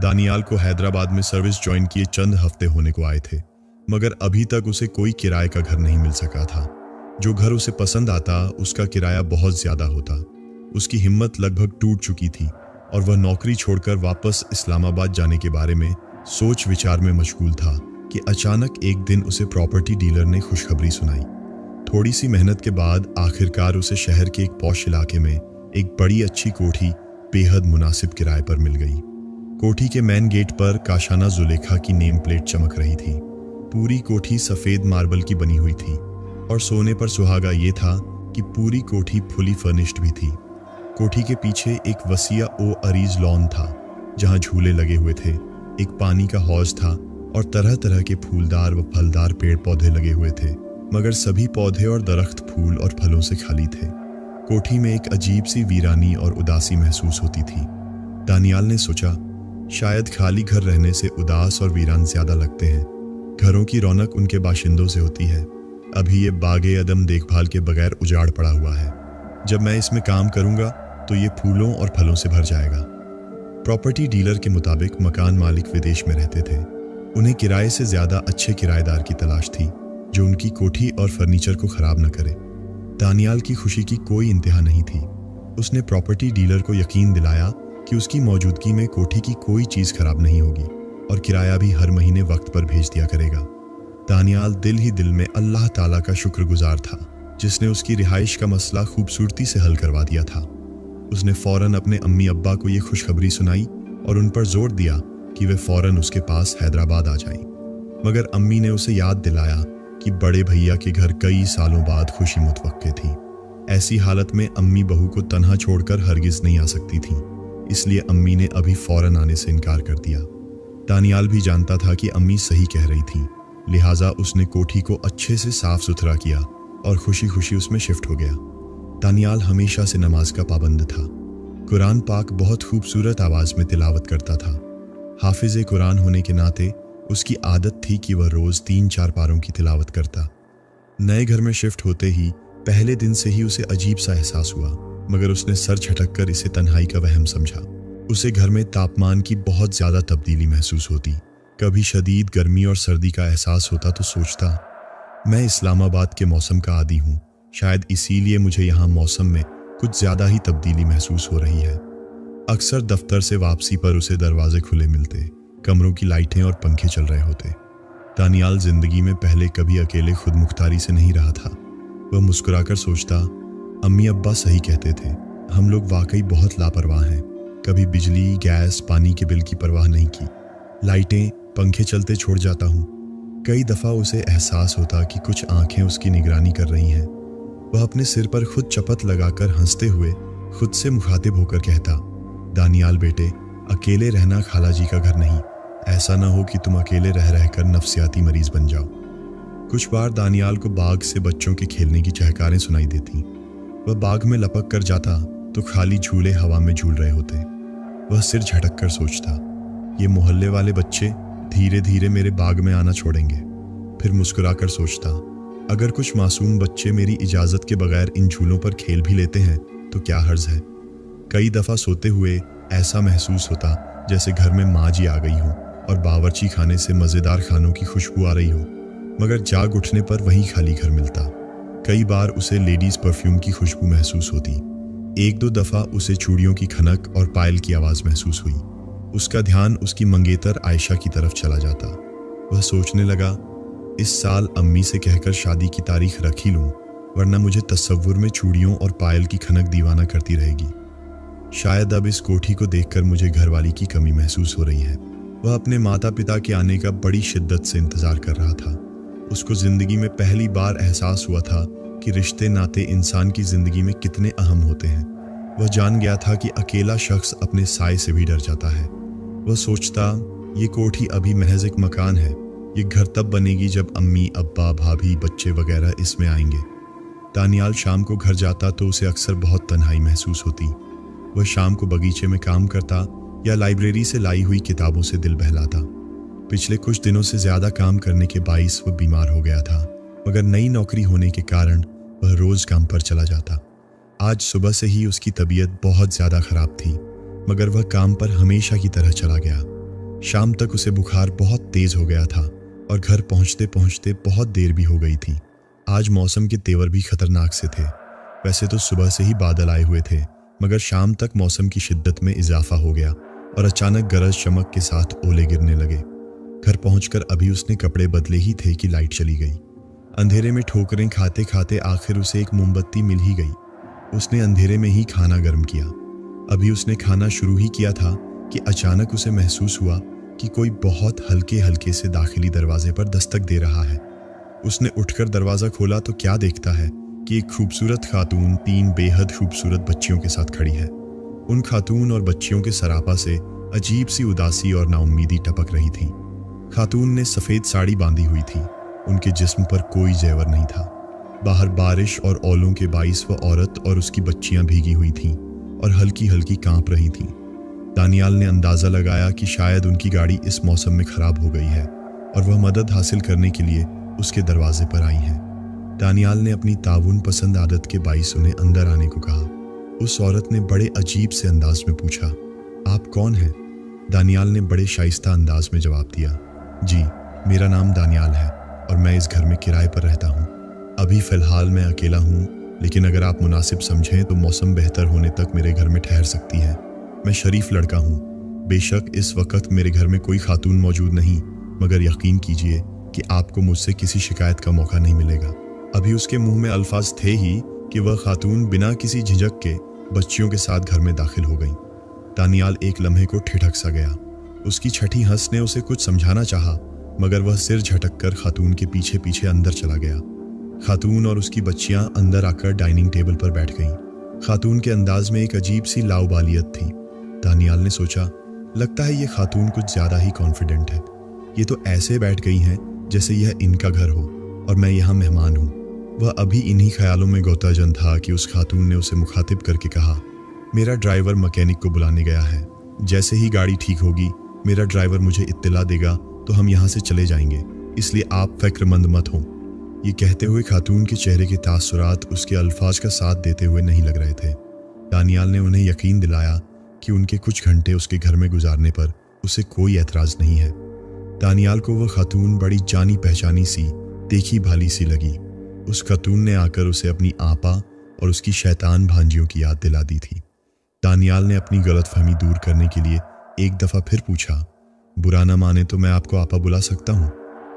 दानियाल को हैदराबाद में service join किए चंद हफ्ते होने को आए थे, मगर अभी तक उसे कोई किराए का घर नहीं मिल सका था। जो घर उसे पसंद आता उसका किराया बहुत ज्यादा होता। उसकी हिम्मत लगभग टूट चुकी थी और वह नौकरी छोड़कर वापस इस्लामाबाद जाने के बारे में सोच विचार में मशगूल था कि अचानक एक दिन उसे प्रॉपर्टी डीलर ने खुशखबरी सुनाई। थोड़ी सी मेहनत के बाद आखिरकार उसे शहर के एक पॉश इलाके में एक बड़ी अच्छी कोठी बेहद मुनासिब किराए पर मिल गई। कोठी के मेन गेट पर काशाना जुलेखा की नेम प्लेट चमक रही थी। पूरी कोठी सफेद मार्बल की बनी हुई थी और सोने पर सुहागा ये था कि पूरी कोठी फुली फर्निश्ड भी थी। कोठी के पीछे एक वसीया ओ अरीज लॉन था जहां झूले लगे हुए थे, एक पानी का हौज था और तरह तरह के फूलदार व फलदार पेड़ पौधे लगे हुए थे, मगर सभी पौधे और दरख्त फूल और फलों से खाली थे। कोठी में एक अजीब सी वीरानी और उदासी महसूस होती थी। दानियाल ने सोचा, शायद खाली घर रहने से उदास और वीरान ज्यादा लगते हैं। घरों की रौनक उनके बाशिंदों से होती है। अभी ये बागे अदम देखभाल के बगैर उजाड़ पड़ा हुआ है। जब मैं इसमें काम करूंगा तो ये फूलों और फलों से भर जाएगा। प्रॉपर्टी डीलर के मुताबिक मकान मालिक विदेश में रहते थे। उन्हें किराए से ज्यादा अच्छे किराएदार की तलाश थी जो उनकी कोठी और फर्नीचर को खराब न करे। दानियाल की खुशी की कोई इंतहा नहीं थी। उसने प्रॉपर्टी डीलर को यकीन दिलाया कि उसकी मौजूदगी में कोठी की कोई चीज खराब नहीं होगी और किराया भी हर महीने वक्त पर भेज दिया करेगा। दानियाल दिल ही दिल में अल्लाह ताला का शुक्रगुजार था जिसने उसकी रिहाइश का मसला खूबसूरती से हल करवा दिया था। उसने फौरन अपने अम्मी अब्बा को यह खुशखबरी सुनाई और उन पर जोर दिया कि वे फौरन उसके पास हैदराबाद आ जाएं। मगर अम्मी ने उसे याद दिलाया कि बड़े भैया के घर कई सालों बाद खुशी मुतवक्के थी। ऐसी हालत में अम्मी बहू को तन्हा छोड़कर हरगिज नहीं आ सकती थी, इसलिए अम्मी ने अभी फौरन आने से इनकार कर दिया। दानियाल भी जानता था कि अम्मी सही कह रही थी, लिहाजा उसने कोठी को अच्छे से साफ सुथरा किया और खुशी खुशी उसमें शिफ्ट हो गया। दानियाल हमेशा से नमाज का पाबंद था। कुरान पाक बहुत खूबसूरत आवाज में तिलावत करता था। हाफिज कुरान होने के नाते उसकी आदत थी कि वह रोज 3-4 पारों की तिलावत करता। नए घर में शिफ्ट होते ही पहले दिन से ही उसे अजीब सा एहसास हुआ, मगर उसने सर झटक कर इसे तन्हाई का वहम समझा। उसे घर में तापमान की बहुत ज्यादा तब्दीली महसूस होती। कभी शदीद गर्मी और सर्दी का एहसास होता तो सोचता, मैं इस्लामाबाद के मौसम का आदी हूँ, शायद इसीलिए मुझे यहाँ मौसम में कुछ ज्यादा ही तब्दीली महसूस हो रही है। अक्सर दफ्तर से वापसी पर उसे दरवाजे खुले मिलते, कमरों की लाइटें और पंखे चल रहे होते। दानियाल जिंदगी में पहले कभी अकेले खुद मुख्तारी से नहीं रहा था। वह मुस्कुराकर सोचता, अम्मी अब्बा सही कहते थे, हम लोग वाकई बहुत लापरवाह हैं। कभी बिजली, गैस, पानी के बिल की परवाह नहीं की, लाइटें, पंखे चलते छोड़ जाता हूँ। कई दफ़ा उसे एहसास होता कि कुछ आंखें उसकी निगरानी कर रही हैं। वह अपने सिर पर खुद चपत लगाकर हंसते हुए खुद से मुखातिब होकर कहता, दानियाल बेटे, अकेले रहना खाला जी का घर नहीं। ऐसा ना हो कि तुम अकेले रह रहकर नफ्सियाती मरीज बन जाओ। कुछ बार दानियाल को बाग से बच्चों के खेलने की चहकारें सुनाई देती। वह बाग में लपक कर जाता तो खाली झूले हवा में झूल रहे होते। वह सिर झटक कर सोचता, ये मोहल्ले वाले बच्चे धीरे धीरे मेरे बाग में आना छोड़ेंगे। फिर मुस्कुराकर सोचता, अगर कुछ मासूम बच्चे मेरी इजाज़त के बगैर इन झूलों पर खेल भी लेते हैं तो क्या हर्ज है। कई दफ़ा सोते हुए ऐसा महसूस होता जैसे घर में माँ जी आ गई हो और बावर्ची खाने से मज़ेदार खानों की खुशबू आ रही हो, मगर जाग उठने पर वहीं खाली घर मिलता। कई बार उसे लेडीज़ परफ्यूम की खुशबू महसूस होती। 1-2 दफ़ा उसे चूड़ियों की खनक और पायल की आवाज़ महसूस हुई। उसका ध्यान उसकी मंगेतर आयशा की तरफ चला जाता। वह सोचने लगा, इस साल अम्मी से कहकर शादी की तारीख रख ही लूँ, वरना मुझे तस्वुर में चूड़ियों और पायल की खनक दीवाना करती रहेगी। शायद अब इस कोठी को देखकर मुझे घरवाली की कमी महसूस हो रही है। वह अपने माता पिता के आने का बड़ी शिद्दत से इंतज़ार कर रहा था। उसको ज़िंदगी में पहली बार एहसास हुआ था कि रिश्ते नाते इंसान की ज़िंदगी में कितने अहम होते हैं। वह जान गया था कि अकेला शख्स अपने साए से भी डर जाता है। वह सोचता, ये कोठी अभी महज एक मकान है, ये घर तब बनेगी जब अम्मी, अब्बा, भाभी, बच्चे वगैरह इसमें आएंगे। दानियाल शाम को घर जाता तो उसे अक्सर बहुत तन्हाई महसूस होती। वह शाम को बगीचे में काम करता या लाइब्रेरी से लाई हुई किताबों से दिल बहलाता। पिछले कुछ दिनों से ज़्यादा काम करने के बाइस वह बीमार हो गया था, मगर नई नौकरी होने के कारण वह रोज़ काम पर चला जाता। आज सुबह से ही उसकी तबीयत बहुत ज़्यादा ख़राब थी, मगर वह काम पर हमेशा की तरह चला गया। शाम तक उसे बुखार बहुत तेज हो गया था और घर पहुंचते पहुंचते बहुत देर भी हो गई थी। आज मौसम के तेवर भी खतरनाक से थे। वैसे तो सुबह से ही बादल आए हुए थे, मगर शाम तक मौसम की शिद्दत में इजाफा हो गया और अचानक गरज चमक के साथ ओले गिरने लगे। घर पहुंचकर अभी उसने कपड़े बदले ही थे कि लाइट चली गई। अंधेरे में ठोकरें खाते खाते आखिर उसे एक मोमबत्ती मिल ही गई। उसने अंधेरे में ही खाना गर्म किया। अभी उसने खाना शुरू ही किया था कि अचानक उसे महसूस हुआ कि कोई बहुत हल्के हल्के से दाखिली दरवाजे पर दस्तक दे रहा है। उसने उठकर दरवाज़ा खोला तो क्या देखता है कि एक खूबसूरत खातून 3 बेहद खूबसूरत बच्चियों के साथ खड़ी है। उन खातून और बच्चियों के सरापा से अजीब सी उदासी और नाउम्मीदी टपक रही थी। खातून ने सफ़ेद साड़ी बांधी हुई थी। उनके जिस्म पर कोई जेवर नहीं था। बाहर बारिश और ओलों के बाइस वह औरत और उसकी बच्चियां भीगी हुई थीं और हल्की हल्की कांप रही थीं। दानियाल ने अंदाज़ा लगाया कि शायद उनकी गाड़ी इस मौसम में ख़राब हो गई है और वह मदद हासिल करने के लिए उसके दरवाजे पर आई हैं। दानियाल ने अपनी ताउन पसंद आदत के बाइस उन्हें अंदर आने को कहा। उस औरत ने बड़े अजीब से अंदाज में पूछा, आप कौन हैं? दानियाल ने बड़े शाइस्ता अंदाज में जवाब दिया, जी मेरा नाम दानियाल है और मैं इस घर में किराए पर रहता हूँ। अभी फ़िलहाल मैं अकेला हूँ, लेकिन अगर आप मुनासिब समझें तो मौसम बेहतर होने तक मेरे घर में ठहर सकती हैं। मैं शरीफ लड़का हूँ। बेशक इस वक्त मेरे घर में कोई खातून मौजूद नहीं, मगर यकीन कीजिए कि आपको मुझसे किसी शिकायत का मौका नहीं मिलेगा। अभी उसके मुंह में अल्फाज थे ही कि वह खातून बिना किसी झिझक के बच्चियों के साथ घर में दाखिल हो गई। दानियाल एक लम्हे को ठिठक सा गया। उसकी छठी हंस ने उसे कुछ समझाना चाहा, मगर वह सिर झटक कर खातून के पीछे पीछे अंदर चला गया। खातून और उसकी बच्चियां अंदर आकर डाइनिंग टेबल पर बैठ गईं। खातून के अंदाज में एक अजीब सी लाउबालियत थी। दानियाल ने सोचा, लगता है ये खातून कुछ ज़्यादा ही कॉन्फिडेंट है। ये तो ऐसे बैठ गई हैं जैसे यह इनका घर हो और मैं यहाँ मेहमान हूँ। वह अभी इन्हीं ख्यालों में गोताजन था कि उस खातून ने उसे मुखातिब करके कहा, मेरा ड्राइवर मैकेनिक को बुलाने गया है। जैसे ही गाड़ी ठीक होगी मेरा ड्राइवर मुझे इत्तला देगा तो हम यहाँ से चले जाएंगे, इसलिए आप फ़िक्रमंद मत हों। ये कहते हुए खातून के चेहरे के तासुरात उसके अल्फाज का साथ देते हुए नहीं लग रहे थे। दानियाल ने उन्हें यकीन दिलाया कि उनके कुछ घंटे उसके घर में गुजारने पर उसे कोई एतराज़ नहीं है। दानियाल को वह खातून बड़ी जानी पहचानी सी, देखी भाली सी लगी। उस खातून ने आकर उसे अपनी आपा और उसकी शैतान भांजियों की याद दिला दी थी। दानियाल ने अपनी गलतफहमी दूर करने के लिए एक दफ़ा फिर पूछा, बुरा ना माने तो मैं आपको आपा बुला सकता हूँ?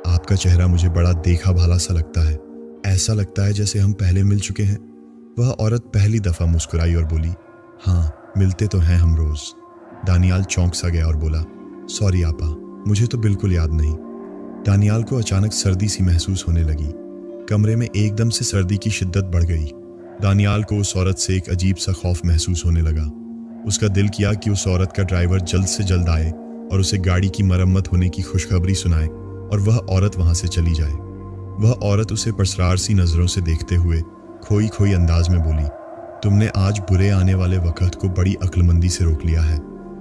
आपका चेहरा मुझे बड़ा देखा भाला सा लगता है। ऐसा लगता है जैसे हम पहले मिल चुके हैं। वह औरत पहली दफ़ा मुस्कुराई और बोली, हाँ मिलते तो हैं हम रोज़। दानियाल चौंक सा गया और बोला, सॉरी आपा, मुझे तो बिल्कुल याद नहीं। दानियाल को अचानक सर्दी सी महसूस होने लगी। कमरे में एकदम से सर्दी की शिद्दत बढ़ गई। दानियाल को उस औरत से एक अजीब सा खौफ महसूस होने लगा। उसका दिल किया कि उस औरत का ड्राइवर जल्द से जल्द आए और उसे गाड़ी की मरम्मत होने की खुशखबरी सुनाए और वह औरत वहां से चली जाए। वह औरत उसे परसरार सी नज़रों से देखते हुए खोई खोई अंदाज में बोली, तुमने आज बुरे आने वाले वक्त को बड़ी अक्लमंदी से रोक लिया है।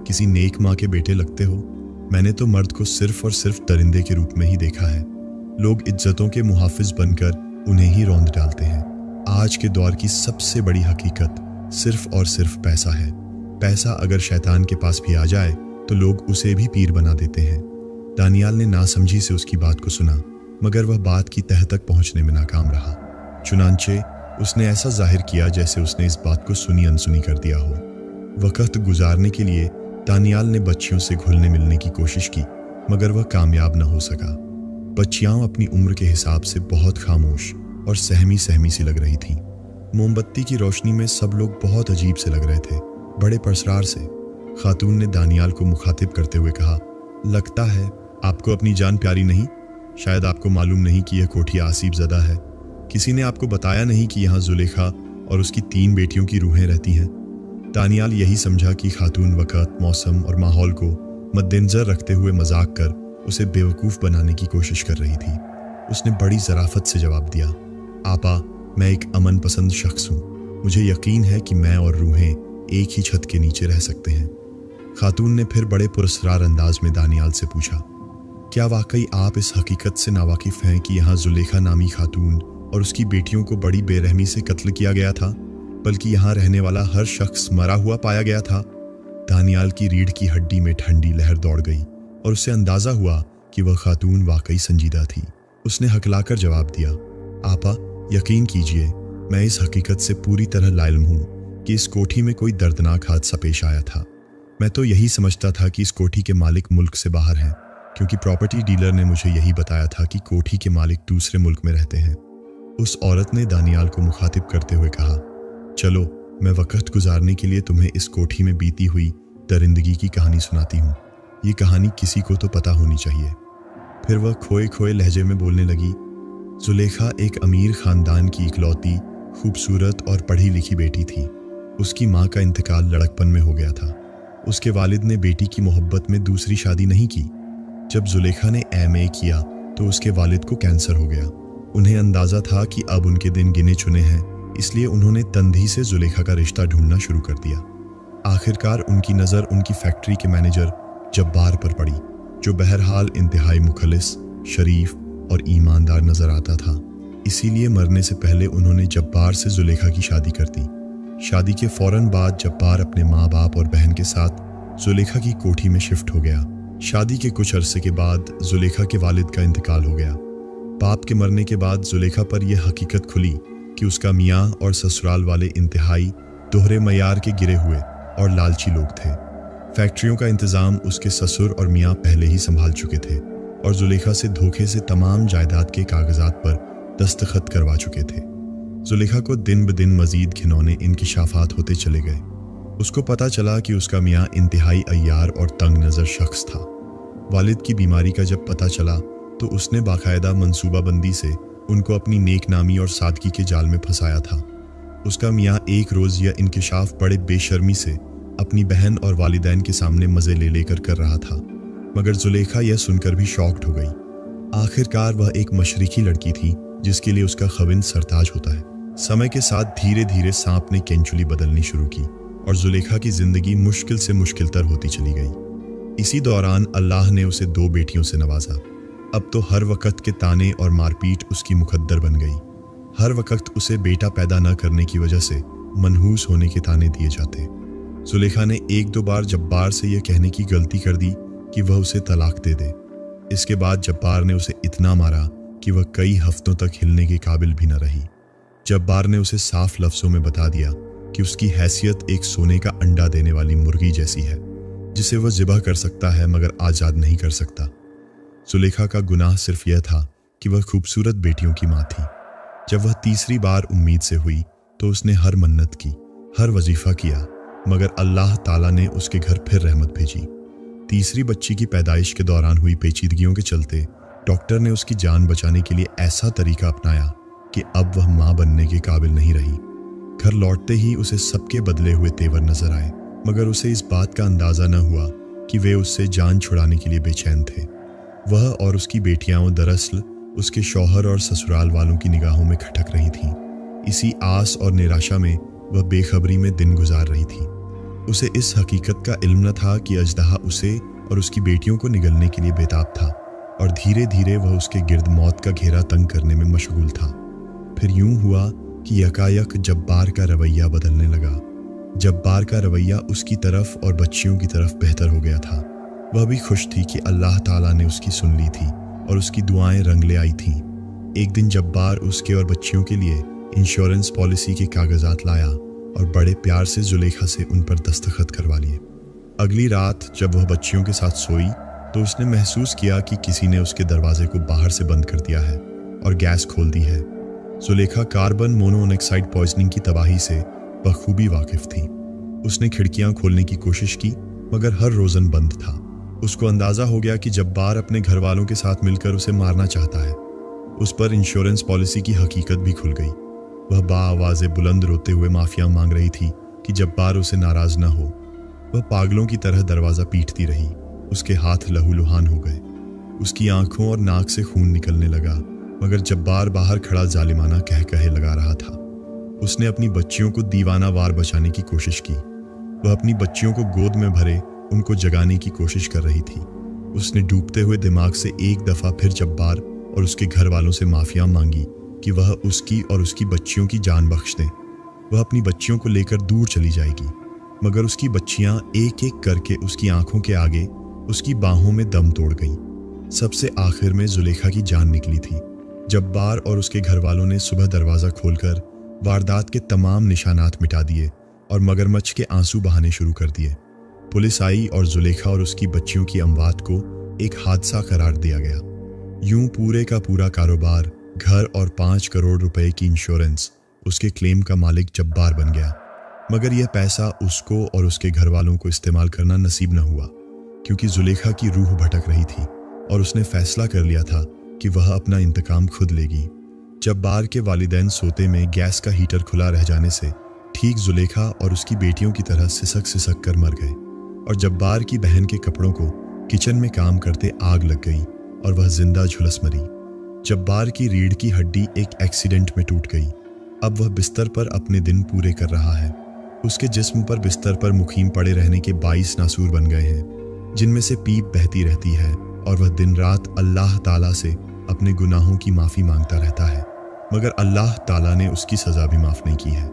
किसी नेक माँ के बेटे लगते हो। मैंने तो मर्द को सिर्फ और सिर्फ दरिंदे के रूप में ही देखा है। लोग इज्जतों के मुहाफिज बनकर उन्हें ही रौंद डालते हैं। आज के दौर की सबसे बड़ी हकीकत सिर्फ और सिर्फ पैसा है। पैसा अगर शैतान के पास भी आ जाए तो लोग उसे भी पीर बना देते हैं। दानियाल ने नासमझी से उसकी बात को सुना, मगर वह बात की तह तक पहुंचने में नाकाम रहा। चुनांचे उसने ऐसा जाहिर किया जैसे उसने इस बात को सुनी अनसुनी कर दिया हो। वक्त गुजारने के लिए दानियाल ने बच्चियों से घुलने मिलने की कोशिश की, मगर वह कामयाब न हो सका। बच्चियां अपनी उम्र के हिसाब से बहुत खामोश और सहमी सहमी सी लग रही थीं। मोमबत्ती की रोशनी में सब लोग बहुत अजीब से लग रहे थे, बड़े परसरार से। खातून ने दानियाल को मुखातिब करते हुए कहा, लगता है आपको अपनी जान प्यारी नहीं। शायद आपको मालूम नहीं कि यह कोठी आसिफ ज़दा है। किसी ने आपको बताया नहीं कि यहाँ जुलेखा और उसकी 3 बेटियों की रूहें रहती हैं। दानियाल यही समझा कि खातून वक़्त, मौसम और माहौल को मद्देनज़र रखते हुए मजाक कर उसे बेवकूफ़ बनाने की कोशिश कर रही थी। उसने बड़ी ज़राफ़त से जवाब दिया, आपा, मैं एक अमन पसंद शख्स हूँ। मुझे यकीन है कि मैं और रूहें एक ही छत के नीचे रह सकते हैं। खातून ने फिर बड़े पुरस्कार अंदाज में दानियाल से पूछा, क्या वाकई आप इस हकीकत से नावाकिफ़ हैं कि यहाँ जुलेखा नामी खातून और उसकी बेटियों को बड़ी बेरहमी से कत्ल किया गया था, बल्कि यहाँ रहने वाला हर शख्स मरा हुआ पाया गया था? दानियाल की रीढ़ की हड्डी में ठंडी लहर दौड़ गई और उसे अंदाजा हुआ कि वह खातून वाकई संजीदा थी। उसने हकलाकर जवाब दिया, आपा यकीन कीजिए, मैं इस हकीकत से पूरी तरह लाइल्म हूँ कि इस कोठी में कोई दर्दनाक हादसा पेश आया था। मैं तो यही समझता था कि इस कोठी के मालिक मुल्क से बाहर हैं, क्योंकि प्रॉपर्टी डीलर ने मुझे यही बताया था कि कोठी के मालिक दूसरे मुल्क में रहते हैं। उस औरत ने दानियाल को मुखातिब करते हुए कहा, चलो मैं वक्त गुजारने के लिए तुम्हें इस कोठी में बीती हुई दरिंदगी की कहानी सुनाती हूँ। ये कहानी किसी को तो पता होनी चाहिए। फिर वह खोए खोए लहजे में बोलने लगी, जुलेखा एक अमीर खानदान की इकलौती, खूबसूरत और पढ़ी लिखी बेटी थी। उसकी माँ का इंतकाल लड़कपन में हो गया था। उसके वालिद ने बेटी की मोहब्बत में दूसरी शादी नहीं की। जब जुलेखा ने एमए किया तो उसके वालिद को कैंसर हो गया। उन्हें अंदाज़ा था कि अब उनके दिन गिने चुने हैं, इसलिए उन्होंने तंधी से जुलेखा का रिश्ता ढूंढना शुरू कर दिया। आखिरकार उनकी नज़र उनकी फैक्ट्री के मैनेजर जब्बार पर पड़ी, जो बहरहाल इंतहाई मुखलिस, शरीफ और ईमानदार नजर आता था। इसीलिए मरने से पहले उन्होंने जब्बार से जुलेखा की शादी कर दी। शादी के फौरन बाद जब्बार अपने माँ बाप और बहन के साथ जुलेखा की कोठी में शिफ्ट हो गया। शादी के कुछ अरसे के बाद जुलेखा के वालिद का इंतकाल हो गया। बाप के मरने के बाद जुलेखा पर यह हकीकत खुली कि उसका मियाँ और ससुराल वाले इंतहाई दोहरे मयार के गिरे हुए और लालची लोग थे। फैक्ट्रियों का इंतज़ाम उसके ससुर और मियाँ पहले ही संभाल चुके थे और जुलेखा से धोखे से तमाम जायदाद के कागजात पर दस्तखत करवा चुके थे। जुलेखा को दिन ब दिन मजीद घिनौने इंकिशाफात होते चले गए। उसको पता चला कि उसका मियाँ इंतहाई अय्यार और तंग नज़र शख्स था। वालिद की बीमारी का जब पता चला तो उसने बाकायदा मंसूबाबंदी से उनको अपनी नेक नामी और सादगी के जाल में फंसाया था। उसका मियाँ एक रोज़ यह इंकिशाफ बड़े बेशर्मी से अपनी बहन और वालिदैन के सामने मज़े ले लेकर कर रहा था, मगर जुलेखा यह सुनकर भी शॉक्ड हो गई। आखिरकार वह एक मशरिकी लड़की थी जिसके लिए उसका खविंद सरताज होता है। समय के साथ धीरे धीरे सांप ने केंचुली बदलनी शुरू की और जुलेखा की जिंदगी मुश्किल से मुश्किलतर होती चली गई। इसी दौरान अल्लाह ने उसे 2 बेटियों से नवाजा। अब तो हर वक्त के ताने और मारपीट उसकी मुकद्दर बन गई। हर वक्त उसे बेटा पैदा न करने की वजह से मनहूस होने के ताने दिए जाते। जुलेखा ने 1-2 बार जब्बार से यह कहने की गलती कर दी कि वह उसे तलाक दे दे। इसके बाद जब्बार ने उसे इतना मारा कि वह कई हफ्तों तक हिलने के काबिल भी न रही। जब्बार ने उसे साफ लफ्ज़ों में बता दिया कि उसकी हैसियत एक सोने का अंडा देने वाली मुर्गी जैसी है, जिसे वह ज़िबह कर सकता है मगर आज़ाद नहीं कर सकता। जुलेखा का गुनाह सिर्फ यह था कि वह खूबसूरत बेटियों की माँ थी। जब वह तीसरी बार उम्मीद से हुई तो उसने हर मन्नत की, हर वजीफ़ा किया, मगर अल्लाह ताला ने उसके घर फिर रहमत भेजी। तीसरी बच्ची की पैदाइश के दौरान हुई पेचीदगियों के चलते डॉक्टर ने उसकी जान बचाने के लिए ऐसा तरीका अपनाया कि अब वह माँ बनने के काबिल नहीं रही। घर लौटते ही उसे सबके बदले हुए तेवर नजर आए, मगर उसे इस बात का अंदाज़ा न हुआ कि वे उससे जान छुड़ाने के लिए बेचैन थे। वह और उसकी बेटियां दरअसल उसके शौहर और ससुराल वालों की निगाहों में खटक रही थीं। इसी आस और निराशा में वह बेखबरी में दिन गुजार रही थी। उसे इस हकीकत का इल्म न था कि अजदहा उसे और उसकी बेटियों को निगलने के लिए बेताब था और धीरे धीरे वह उसके गिर्द मौत का घेरा तंग करने में मशगूल था। फिर यूं हुआ कि यकायक जब्बार का रवैया बदलने लगा। जब्बार का रवैया उसकी तरफ और बच्चियों की तरफ बेहतर हो गया था। वह भी खुश थी कि अल्लाह ताला ने उसकी सुन ली थी और उसकी दुआएं रंग ले आई थीं। एक दिन जब्बार उसके और बच्चियों के लिए इंश्योरेंस पॉलिसी के कागजात लाया और बड़े प्यार से जुलेखा से उन पर दस्तखत करवा लिए। अगली रात जब वह बच्चियों के साथ सोई तो उसने महसूस किया कि किसी ने उसके दरवाजे को बाहर से बंद कर दिया है और गैस खोल दी है। जुलेखा कार्बन मोनोऑक्साइड पॉइजनिंग की तबाही से बखूबी वाकिफ थी। उसने खिड़कियां खोलने की कोशिश की मगर हर रोज़न बंद था। उसको अंदाज़ा हो गया कि जब्बार अपने घर वालों के साथ मिलकर उसे मारना चाहता है। उस पर इंश्योरेंस पॉलिसी की हकीकत भी खुल गई। वह बाआवाज़े बुलंद रोते हुए माफिया मांग रही थी कि जब्बार उसे नाराज़ न हो। वह पागलों की तरह दरवाज़ा पीटती रही। उसके हाथ लहूलुहान हो गए। उसकी आंखों और नाक से खून निकलने लगा, मगर जब्बार बाहर खड़ा जालिमाना कह कहे लगा रहा था। उसने अपनी बच्चियों को दीवाना वार बचाने की कोशिश की। वह अपनी बच्चियों को गोद में भरे उनको जगाने की कोशिश कर रही थी। उसने डूबते हुए दिमाग से एक दफ़ा फिर जब्बार और उसके घर वालों से माफिया मांगी कि वह उसकी और उसकी बच्चियों की जान बख्श दें। वह अपनी बच्चियों को लेकर दूर चली जाएगी, मगर उसकी बच्चियां एक एक करके उसकी आंखों के आगे उसकी बाहों में दम तोड़ गई। सबसे आखिर में जुलेखा की जान निकली थी। जब्बार और उसके घर वालों ने सुबह दरवाज़ा खोलकर वारदात के तमाम निशानात मिटा दिए और मगरमच्छ के आंसू बहाने शुरू कर दिए। पुलिस आई और जुलेखा और उसकी बच्चियों की अमवात को एक हादसा करार दिया गया। यूं पूरे का पूरा कारोबार, घर और 5 करोड़ रुपए की इंश्योरेंस उसके क्लेम का मालिक जब्बार बन गया। मगर यह पैसा उसको और उसके घर वालों को इस्तेमाल करना नसीब न हुआ, क्योंकि जुलेखा की रूह भटक रही थी और उसने फैसला कर लिया था कि वह अपना इंतकाम खुद लेगी। जब्बार के वालिदैन सोते में गैस का हीटर खुला रह जाने से ठीक जुलेखा और उसकी बेटियों की तरह सिसक सिसक कर मर गए और जब्बार की बहन के कपड़ों को किचन में काम करते आग लग गई और वह जिंदा झुलस मरी। जब्बार की रीढ़ की हड्डी एक एक्सीडेंट में टूट गई। अब वह बिस्तर पर अपने दिन पूरे कर रहा है। उसके जिस्म पर बिस्तर पर मुकीम पड़े रहने के 22 नासूर बन गए हैं, जिनमें से पीप बहती रहती है और वह दिन रात अल्लाह ताला से अपने गुनाहों की माफ़ी मांगता रहता है, मगर अल्लाह ताला ने उसकी सज़ा भी माफ़ नहीं की है।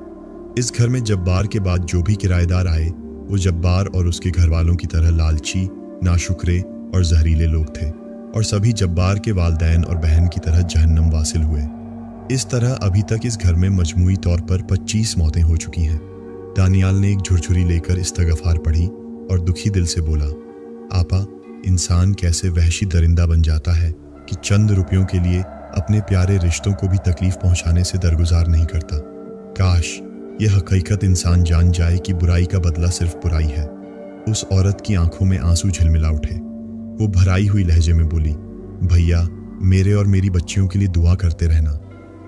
इस घर में जब्बार के बाद जो भी किराएदार आए वो जब्बार और उसके घर वालों की तरह लालची, नाशुक्रे और जहरीले लोग थे और सभी जब्बार के वालदैन और बहन की तरह जहन्नम वासिल हुए। इस तरह अभी तक इस घर में मजमूई तौर पर 25 मौतें हो चुकी हैं। दानियाल ने एक झुरझुरी लेकर इस्तगफार पढ़ी और दुखी दिल से बोला, आपा, इंसान कैसे वहशी दरिंदा बन जाता है कि चंद रुपयों के लिए अपने प्यारे रिश्तों को भी तकलीफ पहुंचाने से दरगुजार नहीं करता। काश यह हकीकत इंसान जान जाए कि बुराई का बदला सिर्फ बुराई है। उस औरत की आंखों में आंसू झिलमिला उठे। वो भराई हुई लहजे में बोली, भैया, मेरे और मेरी बच्चियों के लिए दुआ करते रहना।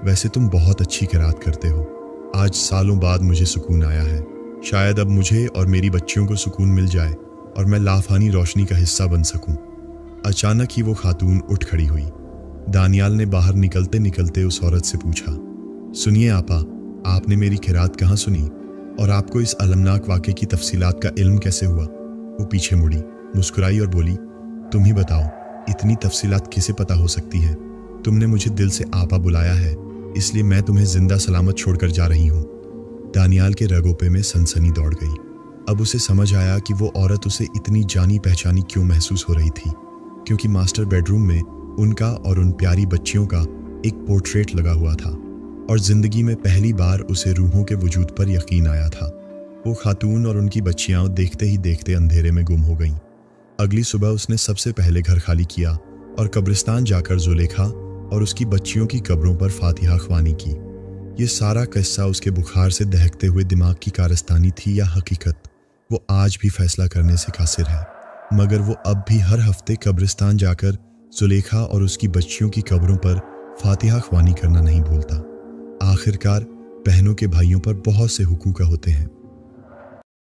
वैसे तुम बहुत अच्छी किरात करते हो। आज सालों बाद मुझे सुकून आया है। शायद अब मुझे और मेरी बच्चियों को सुकून मिल जाए और मैं लाफानी रोशनी का हिस्सा बन सकूं। अचानक ही वो खातून उठ खड़ी हुई। दानियाल ने बाहर निकलते निकलते उस औरत से पूछा, सुनिए आपा, आपने मेरी किरात कहाँ सुनी और आपको इस अलमनाक वाक़े की तफसीलात का इल्म कैसे हुआ? वो पीछे मुड़ी, मुस्कुराई और बोली, तुम ही बताओ, इतनी तफसीलात किसे पता हो सकती हैं? तुमने मुझे दिल से आपा बुलाया है, इसलिए मैं तुम्हें जिंदा सलामत छोड़कर जा रही हूँ। दानियाल के रगोपे में सनसनी दौड़ गई। अब उसे समझ आया कि वो औरत उसे इतनी जानी पहचानी क्यों महसूस हो रही थी, क्योंकि मास्टर बेडरूम में उनका और उन प्यारी बच्चियों का एक पोर्ट्रेट लगा हुआ था और जिंदगी में पहली बार उसे रूहों के वजूद पर यकीन आया था। वो खातून और उनकी बच्चियां देखते ही देखते अंधेरे में गुम हो गईं। अगली सुबह उसने सबसे पहले घर खाली किया और कब्रिस्तान जाकर जुलेखा और उसकी बच्चियों की कब्रों पर फातिहा ख्वानी की। ये सारा किस्सा उसके बुखार से दहकते हुए दिमाग की कारस्तानी थी या हकीकत, वो आज भी फैसला करने से कासिर है। मगर वो अब भी हर हफ्ते कब्रिस्तान जाकर जुलेखा और उसकी बच्चियों की कब्रों पर फातिहा ख्वानी करना नहीं भूलता। आखिरकार बहनों के भाइयों पर बहुत से हुकूक होते हैं।